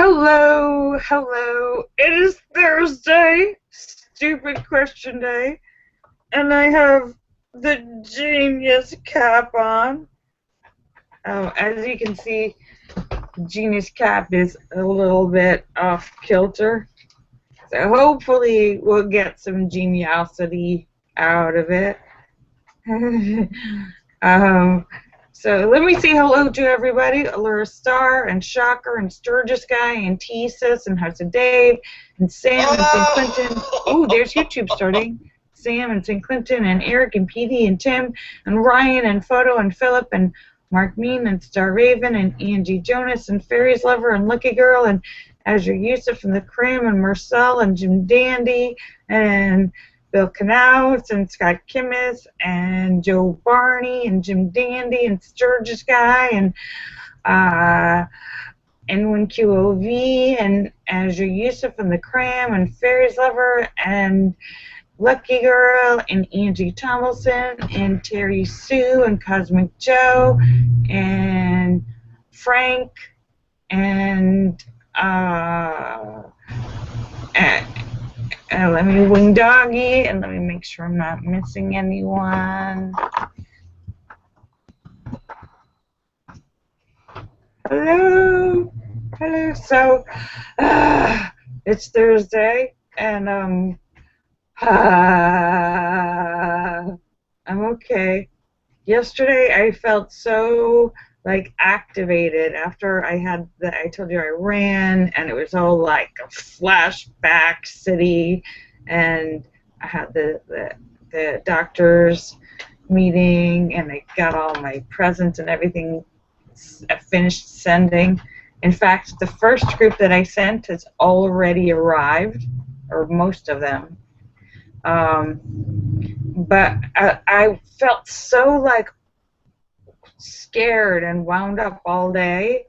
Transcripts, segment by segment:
Hello, hello. It is Thursday, stupid question day, and I have the genius cap on. As you can see, genius cap is a little bit off kilter, so hopefully we'll get some geniality out of it. um, So let me say hello to everybody. Allura Star and Shocker and Sturgis Guy and T-Sis and House of Dave and Sam and St. Clinton. Oh, there's YouTube starting. Sam and St. Clinton and Eric and Petey and Tim and Ryan and Photo and Philip and Mark Mean and Star Raven and Angie Jonas and Fairies Lover and Lucky Girl and Azure Yusuf and the Cram and Marcel and Jim Dandy and Bill Knaus and Scott Kimmis and Joe Barney and Jim Dandy and Sturgis Guy and N1QOV and Azure Yusuf and the Cram and Fairies Lover and Lucky Girl and Angie Tomlinson and Terry Sue and Cosmic Joe and Frank and let me wing doggy and let me make sure I'm not missing anyone. Hello, hello. So it's Thursday and I'm okay. Yesterday I felt so like activated after I told you I ran and it was all like a flashback city, and I had the doctor's meeting and I got all my presents and everything I finished sending. In fact, the first group that I sent has already arrived, or most of them. But I felt so like scared and wound up all day.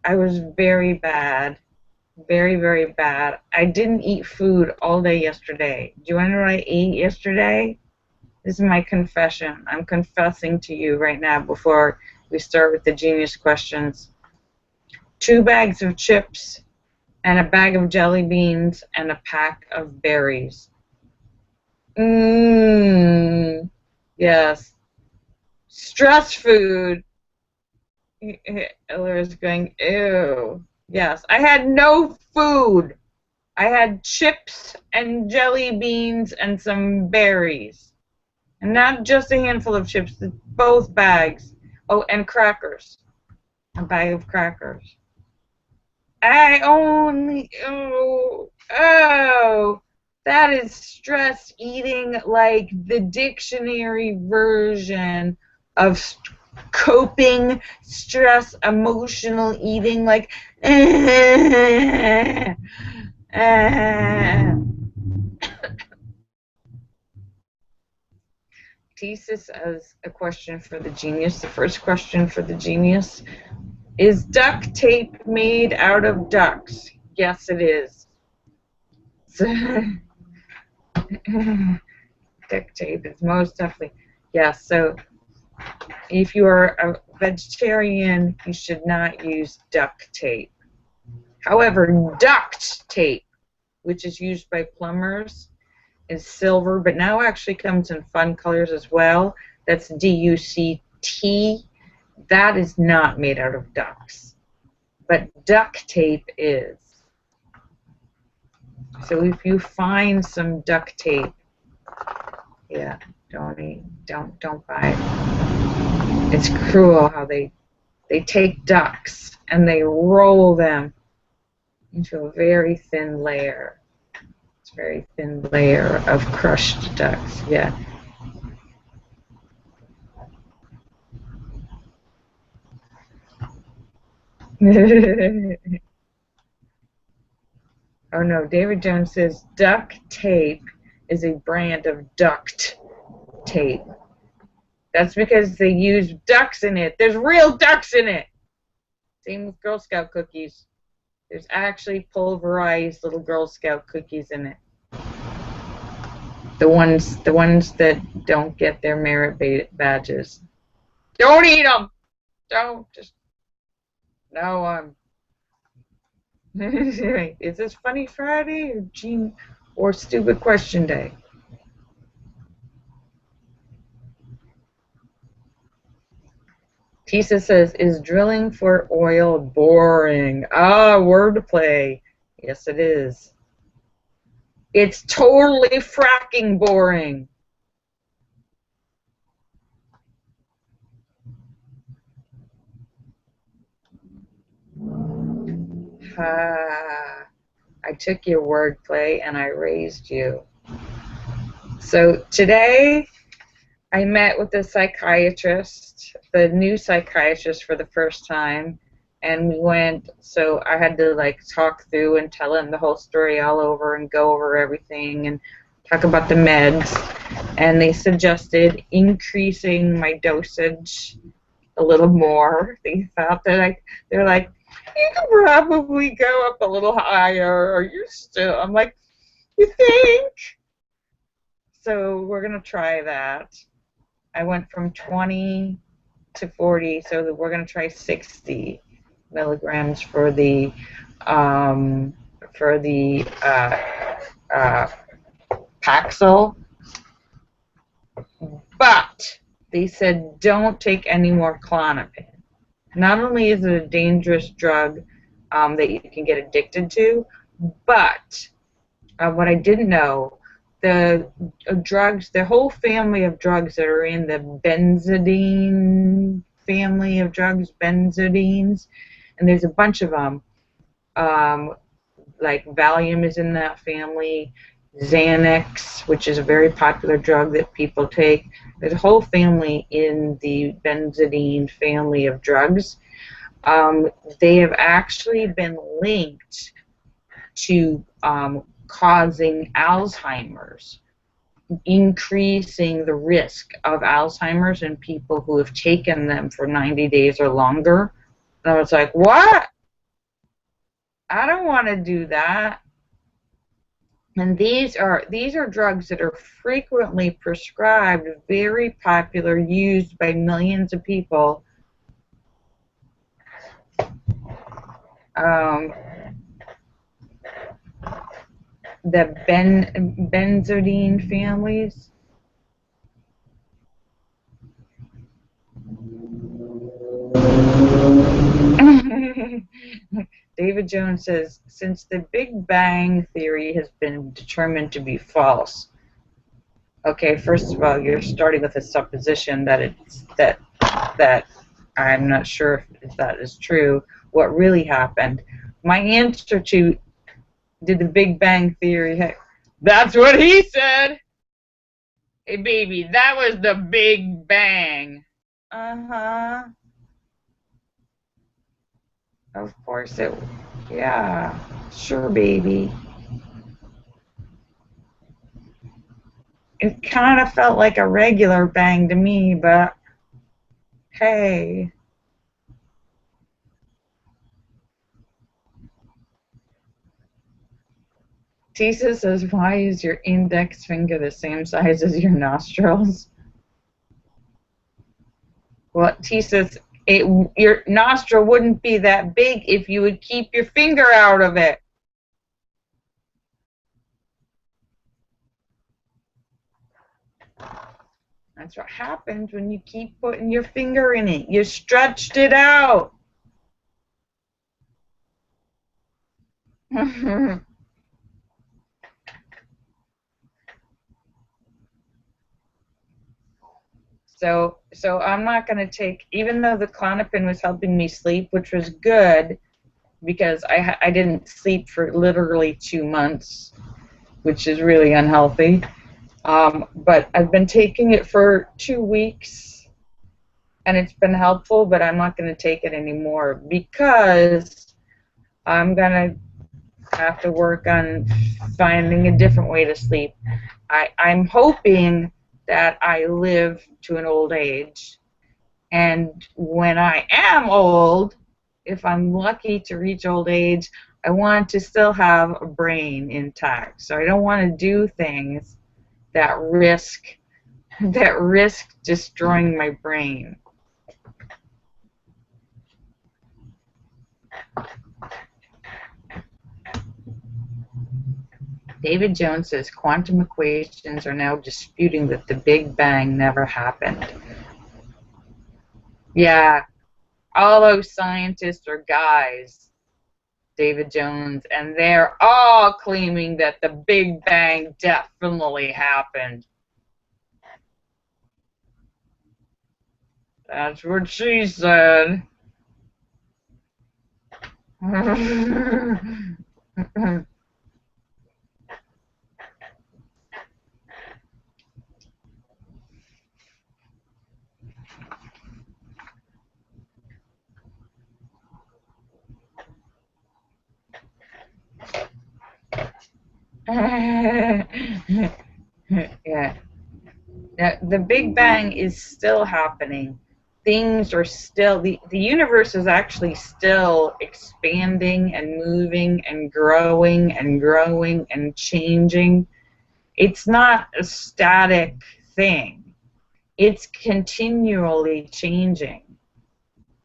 I was very bad. Very, very bad. I didn't eat food all day yesterday. Do you want to know what I ate yesterday? This is my confession. I'm confessing to you right now before we start with the genius questions. 2 bags of chips and a bag of jelly beans and a pack of berries. Yes. Stress food. Eller's going, ew. Yes, I had no food. I had chips and jelly beans and some berries. And not just a handful of chips, both bags. Oh, and crackers. A bag of crackers. That is stress eating, like the dictionary version of coping stress, emotional eating, like Thesis as a question for the genius. The first question for the genius: is duct tape made out of ducks? Yes, it is. Duct tape is most definitely yes. So if you are a vegetarian, you should not use duct tape. However, duct tape, which is used by plumbers, is silver, but now actually comes in fun colors as well. That's DUCT. That is not made out of ducks, but duct tape is. So if you find some duct tape, yeah, don't buy it. It's cruel how they take ducks and they roll them into a very thin layer. It's a very thin layer of crushed ducks. Yeah. Oh no, David Jones says duct tape is a brand of duct tape. That's because they use ducks in it. There's real ducks in it. Same with Girl Scout cookies. There's actually pulverized little Girl Scout cookies in it. The ones that don't get their merit badges. Don't eat them. Don't just. No, Is this Funny Friday or Stupid Question Day? Tisa says, is drilling for oil boring? Ah, wordplay. Yes, it is. It's totally fracking boring. I took your wordplay and I raised you. So today I met with a psychiatrist, the new psychiatrist for the first time, and we went, so I had to like talk through and tell him the whole story all over and go over everything and talk about the meds, and they suggested increasing my dosage a little more. They thought that they're like, you could probably go up a little higher, or you're still, I'm like, you think? So we're going to try that. I went from 20 to 40, so that we're going to try 60 milligrams for the Paxil. But they said don't take any more Klonopin. Not only is it a dangerous drug that you can get addicted to, but what I didn't know, the drugs, the whole family of drugs that are in the benzidine family of drugs, benzodines, and there's a bunch of them. Like Valium is in that family, Xanax, which is a very popular drug that people take. There's a whole family in the benzidine family of drugs. They have actually been linked to causing Alzheimer's, increasing the risk of Alzheimer's in people who have taken them for 90 days or longer. And I was like, what? I don't want to do that. And these are drugs that are frequently prescribed, very popular, used by millions of people. The benzodine families. David Jones says, since the Big Bang Theory has been determined to be false. Okay, first of all, you're starting with a supposition that it's that I'm not sure if that is true. What really happened? My answer to did the Big Bang Theory? That's what he said. Hey, baby, that was the Big Bang. Uh-huh. Of course it. Yeah. Sure, baby. It kind of felt like a regular bang to me, but hey. Tisa says, why is your index finger the same size as your nostrils? Well, Tisa, your nostril wouldn't be that big if you would keep your finger out of it. That's what happens when you keep putting your finger in it. You stretched it out. So I'm not going to take, even though the Klonopin was helping me sleep, which was good, because I didn't sleep for literally 2 months, which is really unhealthy. But I've been taking it for 2 weeks, and it's been helpful, but I'm not going to take it anymore because I'm going to have to work on finding a different way to sleep. I'm hoping that I live to an old age, and when I am old, if I'm lucky to reach old age, I want to still have a brain intact. So I don't want to do things that risk destroying my brain. David Jones says quantum equations are now disputing that the Big Bang never happened. Yeah, all those scientists are guys, David Jones, and they're all claiming that the Big Bang definitely happened. That's what she said. Yeah. Now, the Big Bang is still happening. Things are still, the universe is actually still expanding and moving and growing and changing. It's not a static thing. It's continually changing.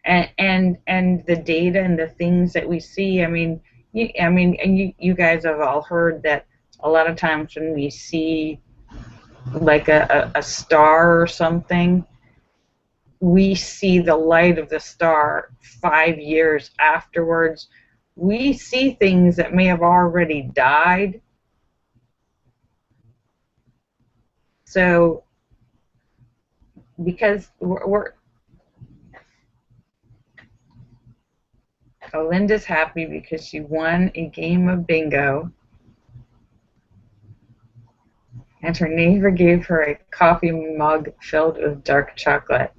And the data and the things that we see, I mean, you guys have all heard that a lot of times when we see like a star or something, we see the light of the star 5 years afterwards. We see things that may have already died. So, because Linda's happy because she won a game of bingo. And her neighbor gave her a coffee mug filled with dark chocolate.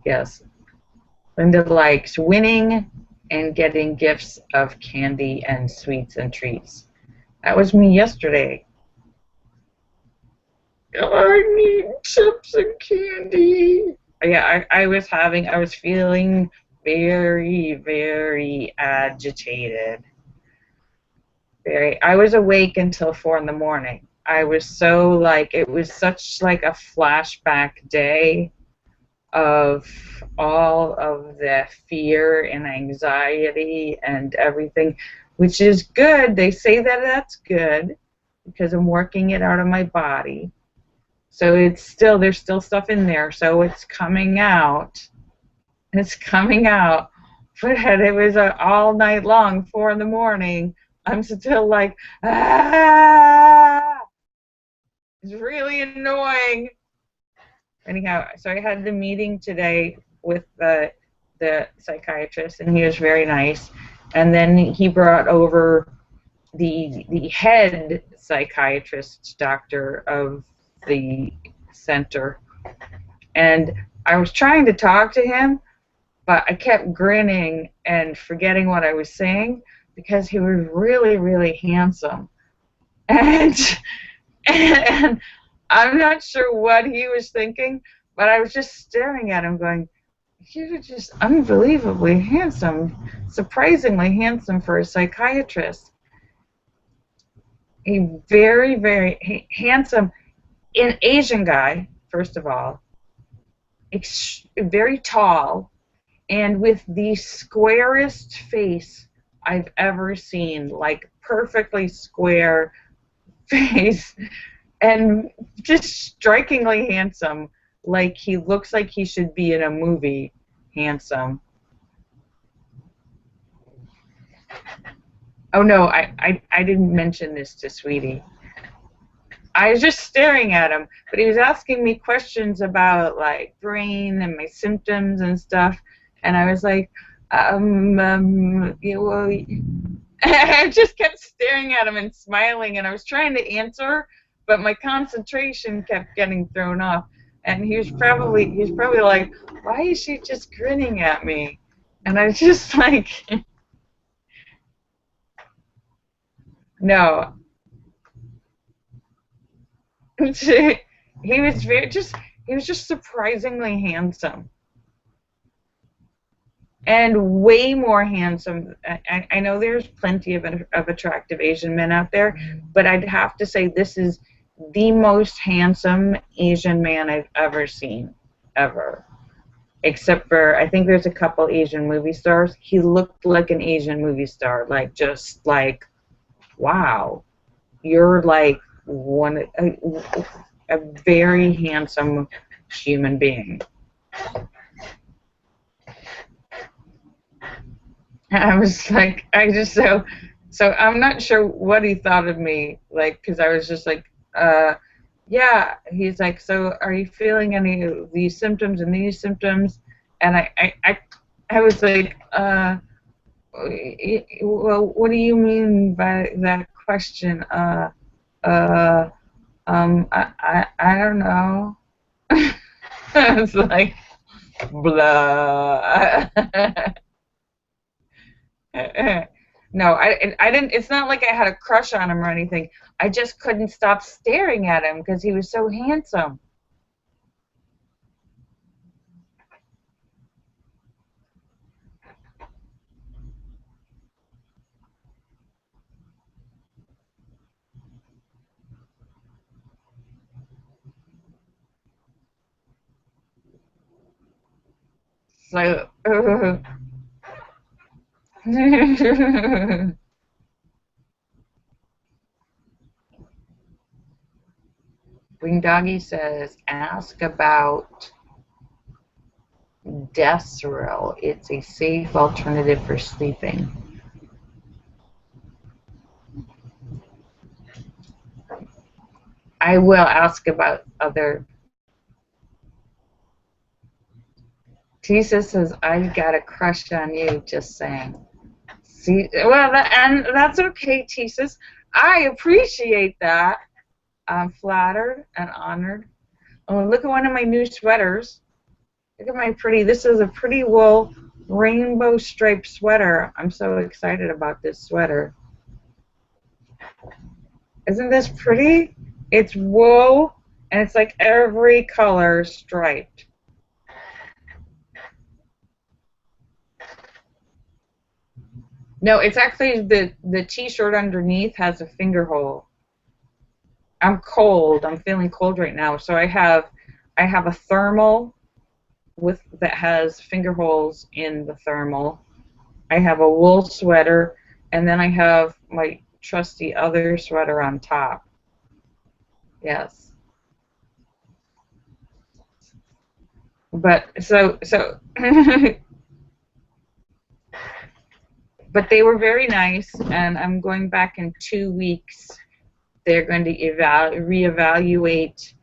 Yes. Linda likes winning and getting gifts of candy and sweets and treats. That was me yesterday. I need chips and candy. Yeah, I was feeling very, very agitated. I was awake until 4 in the morning. I was so like, it was such like a flashback day of all of the fear and anxiety and everything, which is good. They say that that's good because I'm working it out of my body. So it's still, there's still stuff in there, so it's coming out. It's coming out. But it was all night long, 4 in the morning. I'm still like, ah! It's really annoying. Anyhow, so I had the meeting today with the psychiatrist, and he was very nice. And then he brought over the head psychiatrist doctor of the center. And I was trying to talk to him, but I kept grinning and forgetting what I was saying because he was really, really handsome. And I'm not sure what he was thinking, but I was just staring at him going, you're just unbelievably handsome, surprisingly handsome for a psychiatrist. A very, very handsome, an Asian guy, first of all, very tall, and with the squarest face I've ever seen, like perfectly square face, and just strikingly handsome, like he looks like he should be in a movie handsome. Oh no, I didn't mention this to Sweetie. I was just staring at him, but he was asking me questions about like brain and my symptoms and stuff, and I was like, well, I just kept staring at him and smiling, and I was trying to answer, but my concentration kept getting thrown off, and he was probably like, why is she just grinning at me? And I was just like, no. He was just surprisingly handsome. And way more handsome. I know there's plenty of attractive Asian men out there, but I'd have to say this is the most handsome Asian man I've ever seen, ever. Except for, I think there's a couple Asian movie stars. He looked like an Asian movie star, like just like wow, you're like a very handsome human being. I was like, so I'm not sure what he thought of me, like, because I was just like, yeah. He's like, so are you feeling any of these symptoms and these symptoms? And I was like, well, what do you mean by that question? Uh, I don't know. It's like, blah. No, I didn't. It's not like I had a crush on him or anything. I just couldn't stop staring at him because he was so handsome. So, Wing Doggy says, ask about Desseril. It's a safe alternative for sleeping. I will ask about other. Tisa says, I've got a crush on you, just saying. See, well, and that's okay, Tisa. I appreciate that. I'm flattered and honored. Oh, look at one of my new sweaters. Look at my pretty, this is a pretty wool rainbow striped sweater. I'm so excited about this sweater. Isn't this pretty? It's wool, and it's like every color striped. No, it's actually the t-shirt underneath has a finger hole. I'm cold. I'm feeling cold right now, so I have a thermal that has finger holes in the thermal. I have a wool sweater, and then I have my trusty other sweater on top. Yes. But so but they were very nice, and I'm going back in 2 weeks. They're going to reevaluate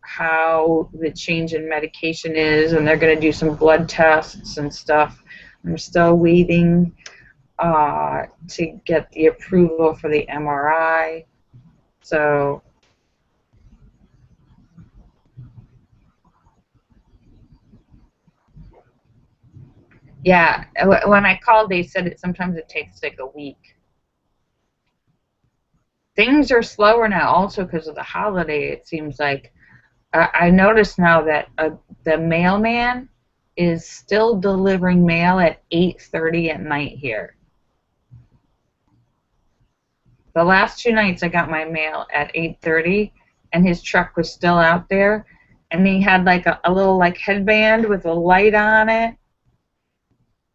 how the change in medication is, and they're going to do some blood tests and stuff. I'm still waiting to get the approval for the MRI. So yeah, when I called, they said sometimes it takes like a week. Things are slower now also because of the holiday, it seems like. I noticed now that the mailman is still delivering mail at 8:30 at night here. The last 2 nights I got my mail at 8:30, and his truck was still out there, and he had like a little like headband with a light on it,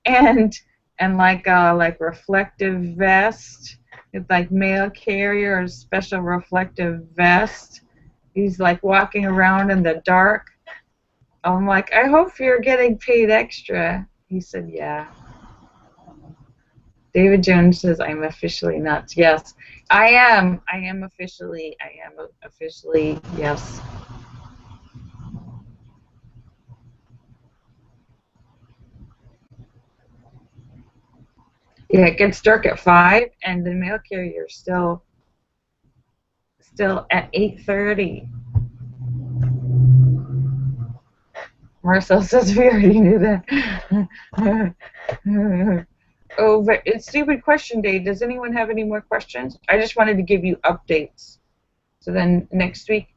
and like a reflective vest. It's like mail carrier, a special reflective vest. He's like walking around in the dark. I'm like, I hope you're getting paid extra. He said, yeah. David Jones says, I'm officially nuts. Yes, I am. I am officially, yes. Yeah, it gets dark at 5, and the mail carrier still at 8:30. Marcel says we already knew that. Oh, but it's stupid question day. Does anyone have any more questions? I just wanted to give you updates. So then next week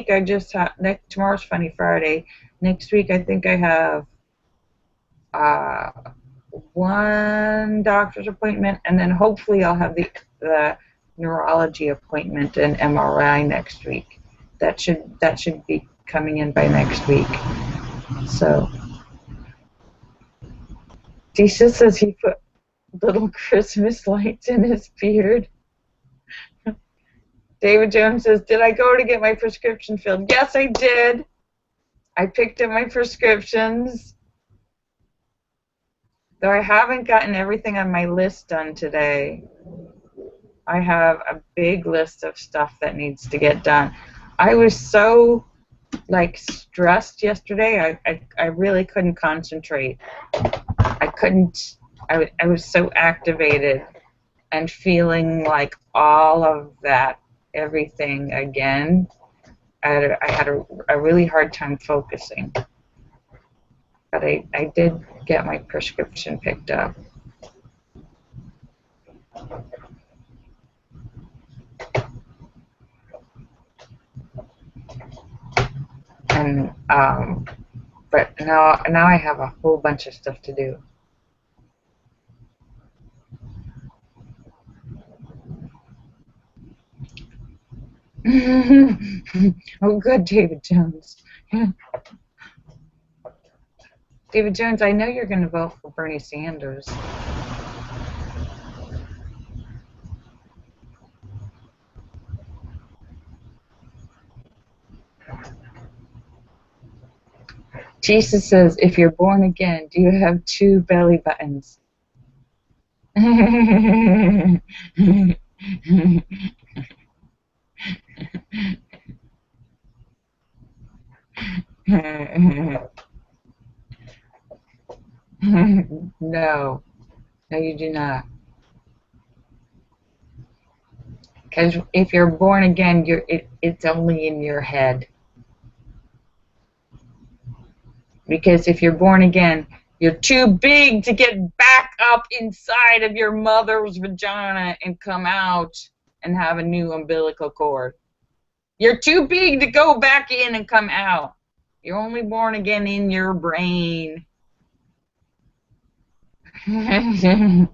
I just have, tomorrow's Funny Friday. Next week I think I have 1 doctor's appointment, and then hopefully I'll have the neurology appointment and MRI next week. That should be coming in by next week. So Tisha says he put little Christmas lights in his beard. David Jones says, did I go to get my prescription filled? Yes, I did. I picked up my prescriptions. Though I haven't gotten everything on my list done today. I have a big list of stuff that needs to get done. I was so stressed yesterday. I really couldn't concentrate. I was so activated and feeling like all of that, everything again. I had a really hard time focusing. But I did get my prescription picked up. And but now I have a whole bunch of stuff to do. Oh, good, David Jones. David Jones, I know you're going to vote for Bernie Sanders. Jesus says, if you're born again, do you have 2 belly buttons? No, you do not. Because if you're born again, it's only in your head. Because if you're born again, you're too big to get back up inside of your mother's vagina and come out and have a new umbilical cord. You're too big to go back in and come out. You're only born again in your brain. And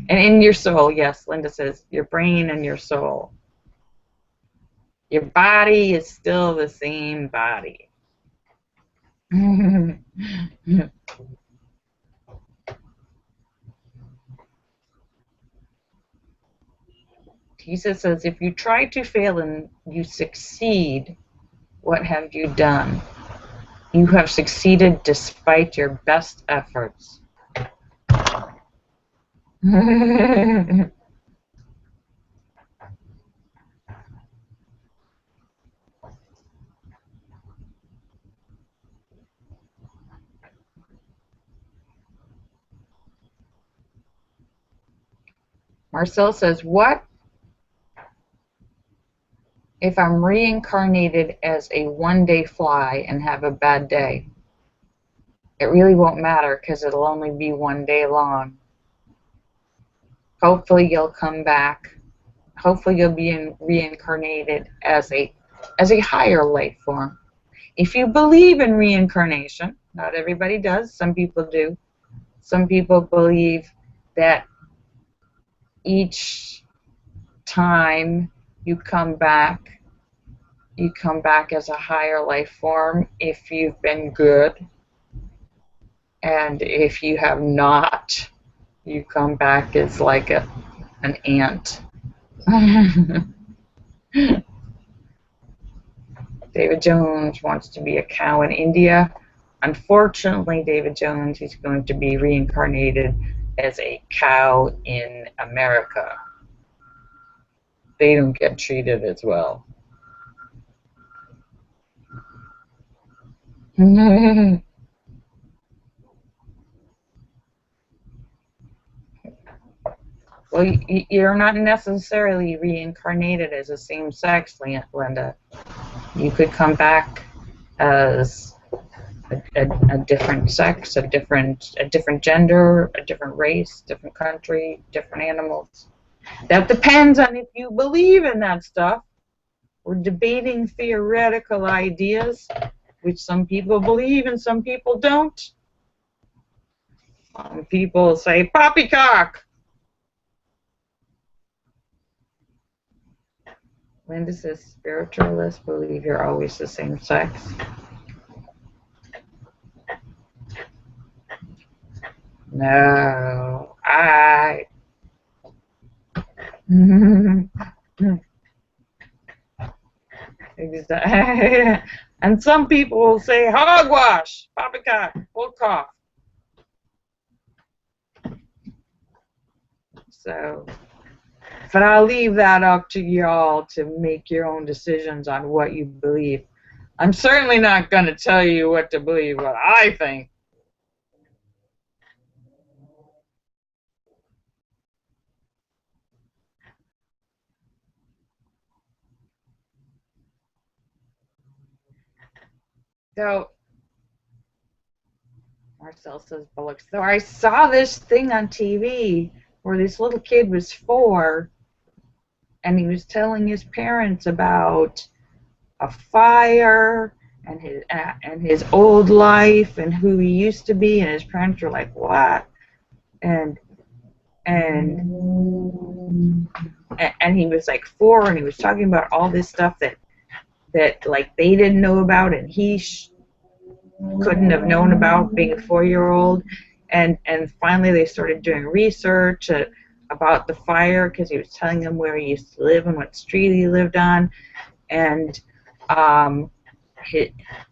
in your soul, yes, Linda says, your brain and your soul. Your body is still the same body. Jesus says, if you try to fail and you succeed, what have you done? You have succeeded despite your best efforts. Marcel says, what if I'm reincarnated as a one-day fly and have a bad day? It really won't matter because it'll only be 1 day long. Hopefully you'll come back. Hopefully you'll be reincarnated as a higher life form. If you believe in reincarnation, not everybody does, some people do. Some people believe that each time you come back as a higher life form if you've been good. And if you have not, you come back as like an ant. David Jones wants to be a cow in India. Unfortunately, David Jones is going to be reincarnated as a cow in America. They don't get treated as well. Well, you're not necessarily reincarnated as a same-sex, Linda. You could come back as a different sex, a different gender, a different race, different country, different animals. That depends on if you believe in that stuff. We're debating theoretical ideas, which some people believe and some people don't. Some people say poppycock. Linda says spiritualists believe you're always the same sex. No, exactly. And some people will say hogwash, poppycock, old cough. So, but I'll leave that up to y'all to make your own decisions on what you believe. I'm certainly not going to tell you what to believe, what I think. So, Marcel says bullocks. So I saw this thing on TV where this little kid was 4, and he was telling his parents about a fire and his old life and who he used to be, and his parents were like, "What?" and and and he was like 4, and he was talking about all this stuff that like they didn't know about, and he couldn't have known about being a 4-year-old. And finally they started doing research about the fire, because he was telling them where he used to live and what street he lived on. And um,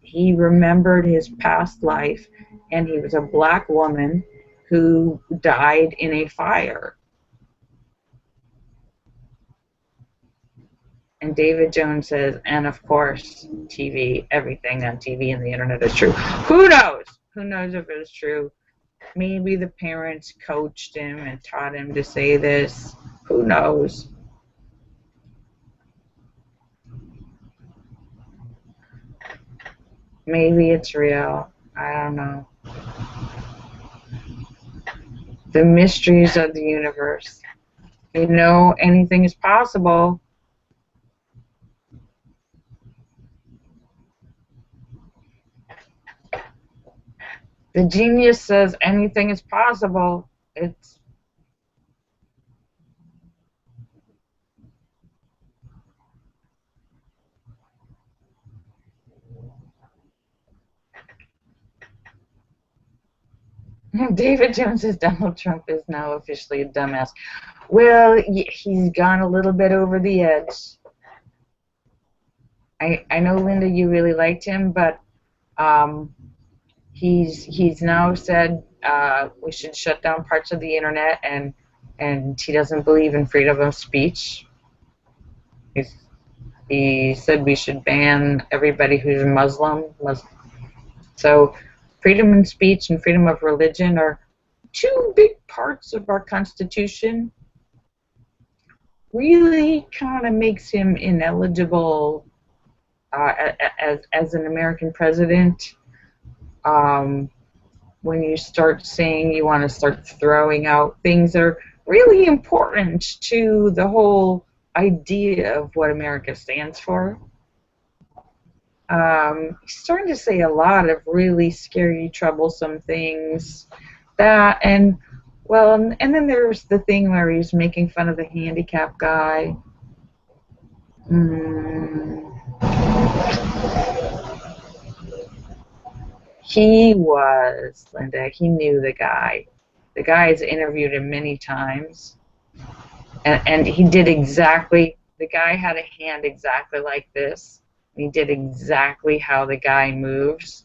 he remembered his past life, and he was a black woman who died in a fire. And David Jones says, and of course, TV, everything on TV and the internet is true. Who knows? Who knows if it's true? Maybe the parents coached him and taught him to say this. Who knows? Maybe it's real. I don't know. The mysteries of the universe. You know, anything is possible. The genius says anything is possible. It's David Jones says Donald Trump is now officially a dumbass. Well, he's gone a little bit over the edge. I know, Linda, you really liked him, but um, he's now said we should shut down parts of the internet, and he doesn't believe in freedom of speech. He said we should ban everybody who's Muslim. So freedom of speech and freedom of religion are 2 big parts of our Constitution. Really kind of makes him ineligible as an American president. When you start saying you want to start throwing out things that are really important to the whole idea of what America stands for. He's starting to say a lot of really scary, troublesome things. That and well, and then there's the thing where he's making fun of the handicapped guy. He was, Linda. He knew the guy. The guy has interviewed him many times, and he did exactly. The guy had a hand exactly like this. He did exactly how the guy moves,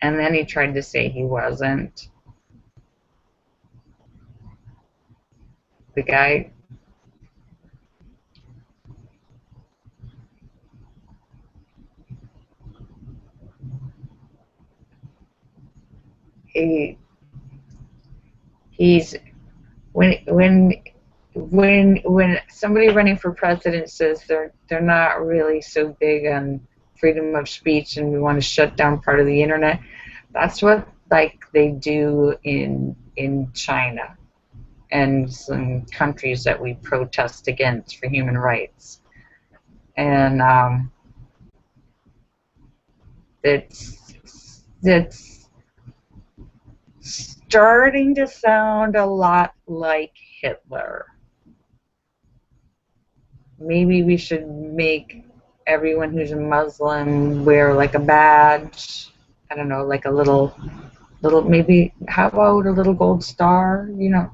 and then he tried to say he wasn't. The guy. He's when somebody running for president says they're not really so big on freedom of speech and we want to shut down part of the internet, that's what like they do in China and some countries that we protest against for human rights. And it's starting to sound a lot like Hitler. Maybe we should make everyone who's a Muslim wear like a badge. I don't know, like a little Little, maybe, how about a little gold star? You know,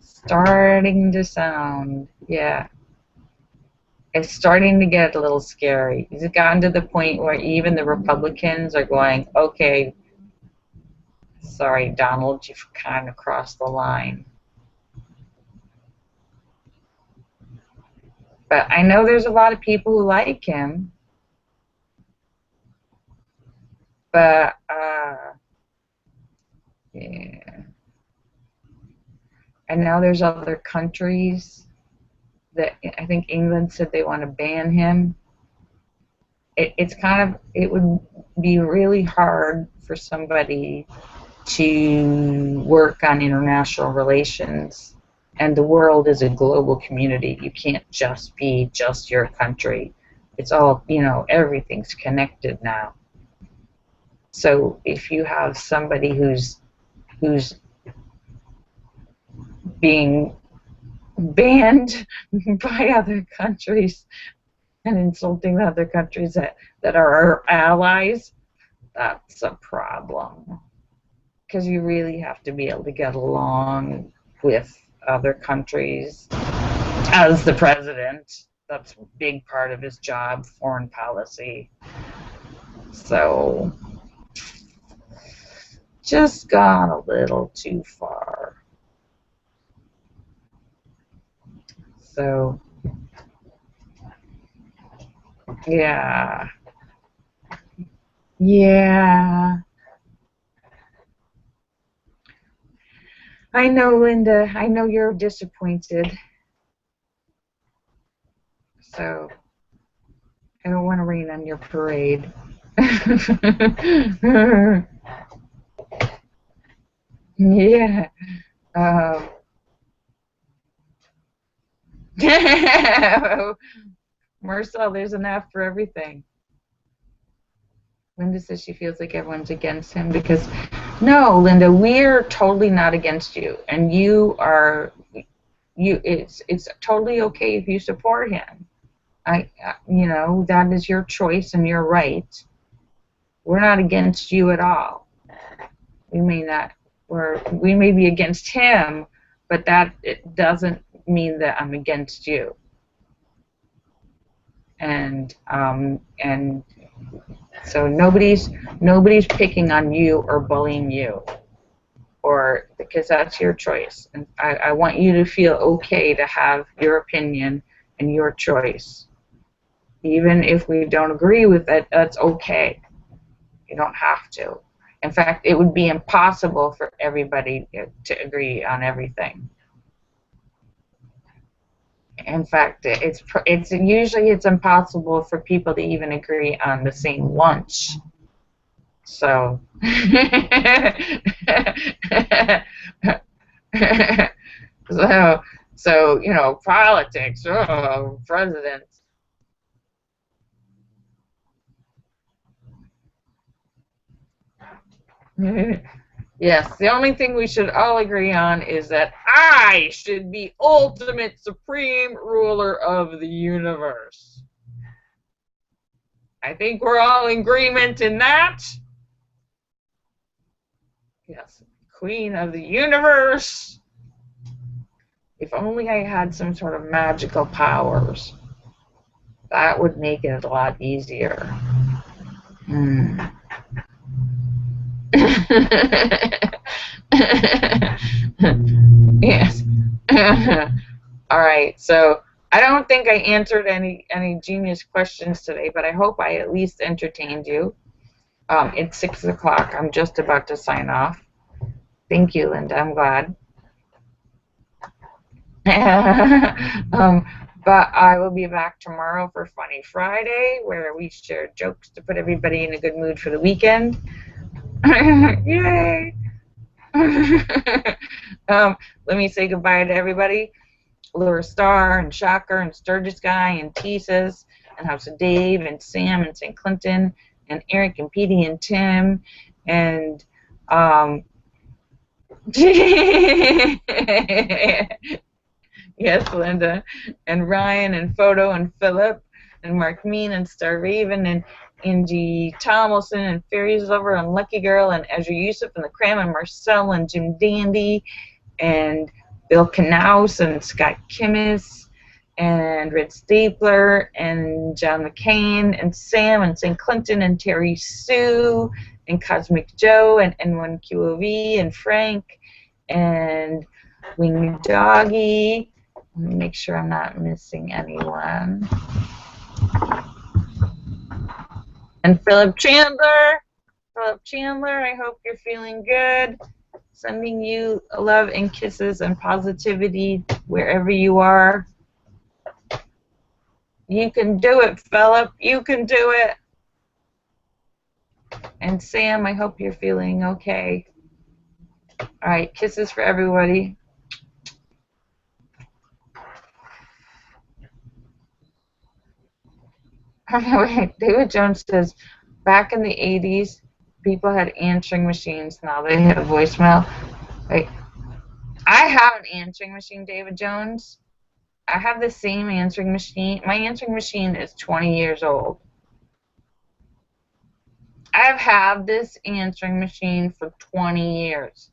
starting to sound, yeah. It's starting to get a little scary. It's gotten to the point where even the Republicans are going, okay, sorry, Donald, you've kind of crossed the line. But I know there's a lot of people who like him. But, yeah. And now there's other countries that I think England said they want to ban him. It's kind of, it would be really hard for somebody to work on international relations, and the world is a global community. You can't just be just your country. It's all, you know, everything's connected now. So if you have somebody who's being banned by other countries and insulting other countries that are our allies, that's a problem. Because you really have to be able to get along with other countries. As the president, that's a big part of his job, foreign policy. So, just gone a little too far. So, yeah. Yeah. I know, Linda. I know you're disappointed. So, I don't want to rain on your parade. Yeah. Marcel, there's enough for everything. Linda says she feels like everyone's against him because, no, Linda, we're totally not against you, and you are, it's totally okay if you support him. You know, that is your choice and your right. We're not against you at all. We may be against him, but it doesn't mean that I'm against you. And so nobody's picking on you or bullying you, or because that's your choice. And I want you to feel okay to have your opinion and your choice. Even if we don't agree with it, that's okay. You don't have to. In fact, it would be impossible for everybody to agree on everything. In fact, it's usually impossible for people to even agree on the same lunch. So, so you know, politics, presidents. Yes, the only thing we should all agree on is that I should be ultimate supreme ruler of the universe. I think we're all in agreement in that. Yes, queen of the universe. If only I had some sort of magical powers, that would make it a lot easier. Yes. All right, so I don't think I answered any genius questions today, but I hope I at least entertained you. It's 6 o'clock. I'm just about to sign off. Thank you, Linda. I'm glad. But I will be back tomorrow for Funny Friday, where we share jokes to put everybody in a good mood for the weekend. Yay! Let me say goodbye to everybody. Laura Star and Shocker and Sturgis Guy and Teases and House of Dave and Sam and St. Clinton and Eric and Petey and Tim and yes, Linda and Ryan and Photo and Philip and Mark Mean and Star Raven Angie Tomlinson and Fairies Lover and Lucky Girl and Ezra Yusuf and the Cram and Marcel and Jim Dandy and Bill Knaus and Scott Kimmis and Red Stapler and John McCain and Sam and St. Clinton and Terry Sue and Cosmic Joe and N1QOV and Frank and Wing Doggy. Let me make sure I'm not missing anyone. And Philip Chandler. Philip Chandler, I hope you're feeling good. Sending you love and kisses and positivity wherever you are. You can do it, Philip. You can do it. And Sam, I hope you're feeling okay. All right, kisses for everybody. David Jones says, back in the 80s, people had answering machines. Now they have voicemail. Wait, I have an answering machine, David Jones. I have the same answering machine. My answering machine is 20 years old. I've had this answering machine for 20 years.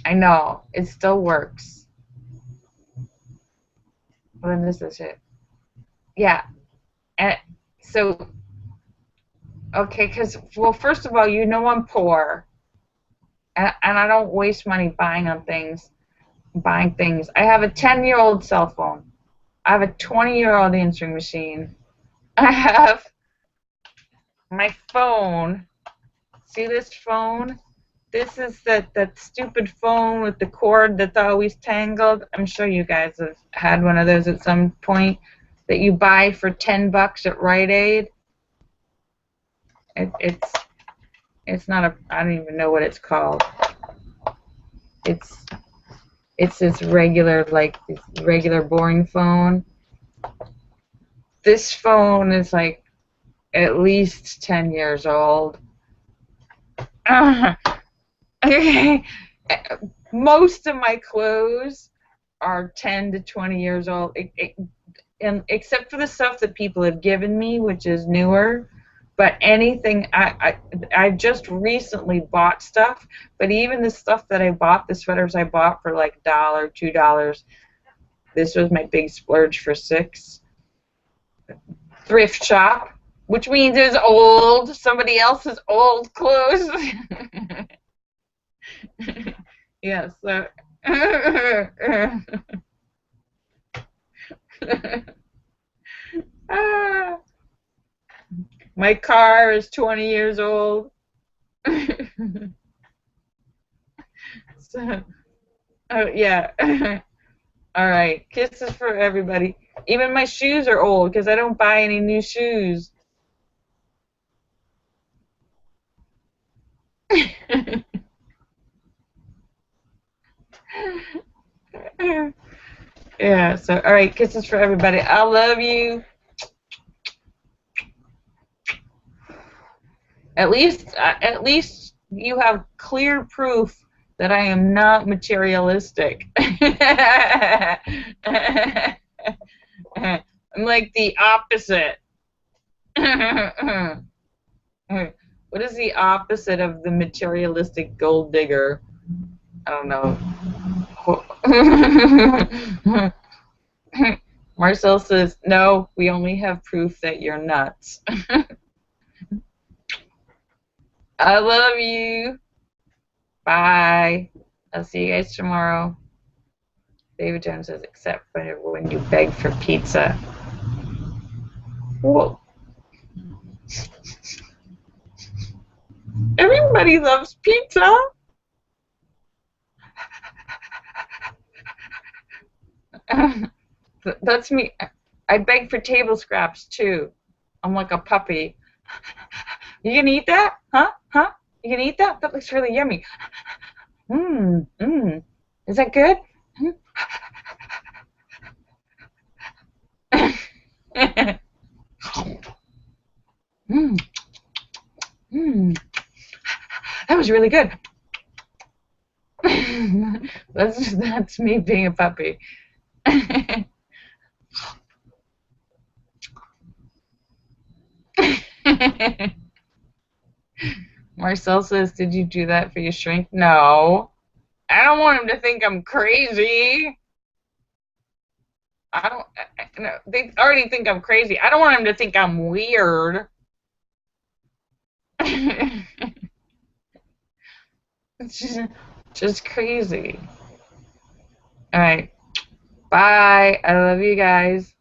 I know. It still works. When is this shit? Yeah. And so, okay, because, well, first of all, you know I'm poor. And I don't waste money buying things. I have a 10-year-old cell phone. I have a 20-year-old answering machine. I have my phone. See this phone? This is that stupid phone with the cord that's always tangled. I'm sure you guys have had one of those at some point that you buy for $10 at Rite Aid. It's not a, I don't even know what it's called. It's this regular, like, this regular boring phone. This phone is like at least 10 years old. Okay. Most of my clothes are 10 to 20 years old, and except for the stuff that people have given me, which is newer. But anything, I just recently bought stuff, but even the stuff that I bought, the sweaters I bought for like $1, $2, this was my big splurge for $6. Thrift shop, which means it's old, somebody else's old clothes. Yeah, so. My car is 20 years old. So, oh, yeah. All right. Kisses for everybody. Even my shoes are old because I don't buy any new shoes. Yeah, so, all right. Kisses for everybody. I love you. At least you have clear proof that I am not materialistic. I'm like the opposite. What is the opposite of the materialistic gold digger? I don't know. Marcel says, no, we only have proof that you're nuts. I love you. Bye. I'll see you guys tomorrow. David Jones says, except when you beg for pizza. Whoa. Everybody loves pizza. That's me. I beg for table scraps too. I'm like a puppy. You gonna eat that? Huh? Huh? You gonna eat that? That looks really yummy. Is that good? That was really good. That's me being a puppy. Marcel says, did you do that for your shrink? No. I don't want him to think I'm crazy. I don't. No, they already think I'm crazy. I don't want him to think I'm weird. It's just crazy. All right. Bye. I love you guys.